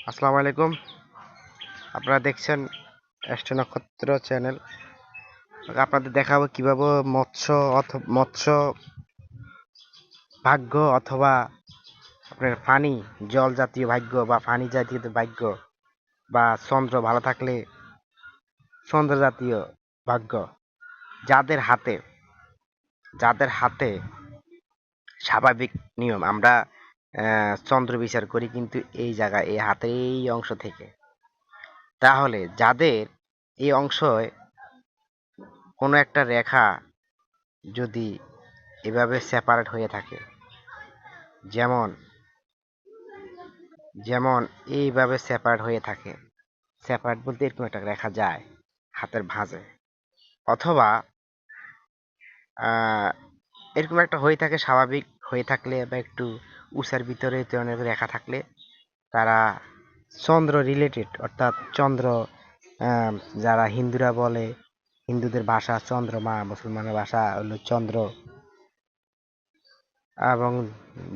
আসসালামু আলাইকুম। আপনারা দেখছেন অ্যাস্ট্রো নক্ষত্র চ্যানেল। আপনাদের দেখাবো কিভাবে মৎস্য ভাগ্য অথবা আপনার পানি জল জাতীয় ভাগ্য বা পানি জাতীয় ভাগ্য বা চন্দ্র ভালো থাকলে চন্দ্র জাতীয় ভাগ্য যাদের হাতে যাদের হাতে স্বাভাবিক নিয়ম আমরা চন্দ্র বিচার করি কিন্তু এই জায়গায় এই হাতের এই অংশ থেকে। তাহলে যাদের এই অংশে কোনো একটা রেখা যদি এভাবে সেপারেট হয়ে থাকে, যেমন যেমন এইভাবে সেপারেট হয়ে থাকে, সেপারেট বলতে এরকম একটা রেখা যায় হাতের ভাঁজে, অথবা এরকম একটা হয়ে থাকে স্বাভাবিক হয়ে থাকলে বা একটু উষার ভিতরে অনেক রেখা থাকলে তারা চন্দ্র রিলেটেড, অর্থাৎ চন্দ্র যারা হিন্দুরা বলে, হিন্দুদের ভাষা চন্দ্রমা, মুসলমানের ভাষা হলো চন্দ্র, এবং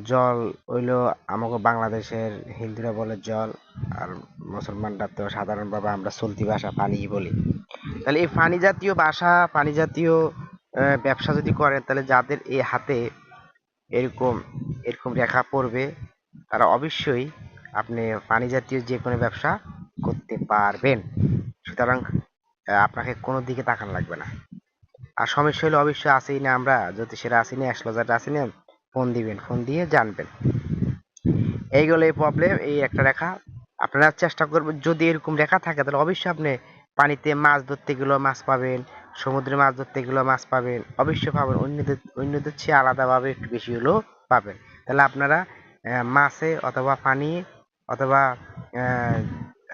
জল হইলো আমাকে বাংলাদেশের হিন্দুরা বলে জল, আর মুসলমানরা তো সাধারণভাবে আমরা চলতি ভাষা পানি বলি। তাহলে এই পানি জাতীয় ভাষা, পানি জাতীয় ব্যবসা যদি করেন, তাহলে যাদের এই হাতে এরকম এরকম রেখা পড়বে তারা অবশ্যই আপনি পানি জাতীয় যে কোনো ব্যবসা করতে পারবেন। সুতরাং আপনাকে কোনো দিকে তাকানো লাগবে না। আর সমস্যা হলে অবশ্যই আসেই না, আমরা জ্যোতিষেরা আসি না, অ্যাস্ট্রোলজাররা আসি না, ফোন দিবেন, ফোন দিয়ে জানবেন। এইগুলো এই প্রবলেম, এই একটা রেখা আপনারা চেষ্টা করবেন। যদি এরকম রেখা থাকে তাহলে অবশ্যই আপনি পানিতে মাছ ধরতে গেলেও মাছ পাবেন, সমুদ্রে মাছ ধরতে গেলেও মাছ পাবেন, অবশ্যই পাবেন। অন্যদের চেয়ে আলাদাভাবে একটু বেশি হলেও পাবেন। তাহলে আপনারা মাছে অথবা পানি অথবা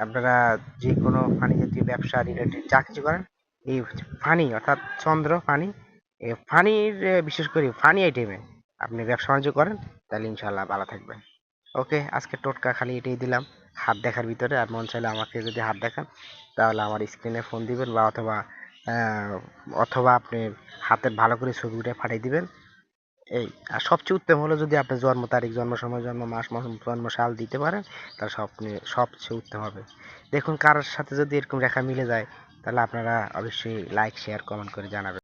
আপনারা যে কোনো পানি জাতীয় ব্যবসা রিলেটেড যা কিছু করেন, এই ফানি অর্থাৎ চন্দ্র পানি, এই ফানির বিশেষ করে ফানি আইটেমে আপনি ব্যবসা বাণিজ্য করেন, তাহলে ইনশাল্লাহ ভালো থাকবেন। ওকে, আজকে টোটকা খালি এটাই দিলাম হাত দেখার ভিতরে। আর মন চাইলে আমাকে যদি হাত দেখান তাহলে আমার স্ক্রিনে ফোন দিবেন, বা অথবা আপনি হাতের ভালো করে ছবি উঠে পাঠিয়ে দিবেন। এই আর সবচেয়ে উত্তম হলো যদি আপনি জন্ম তারিখ, জন্ম সময়, জন্ম মাস, জন্ম সাল দিতে পারেন, তাহলে সবচেয়ে উত্তম হবে। দেখুন কারোর সাথে যদি এরকম রেখা মিলে যায়, তাহলে আপনারা অবশ্যই লাইক শেয়ার কমেন্ট করে জানাবেন।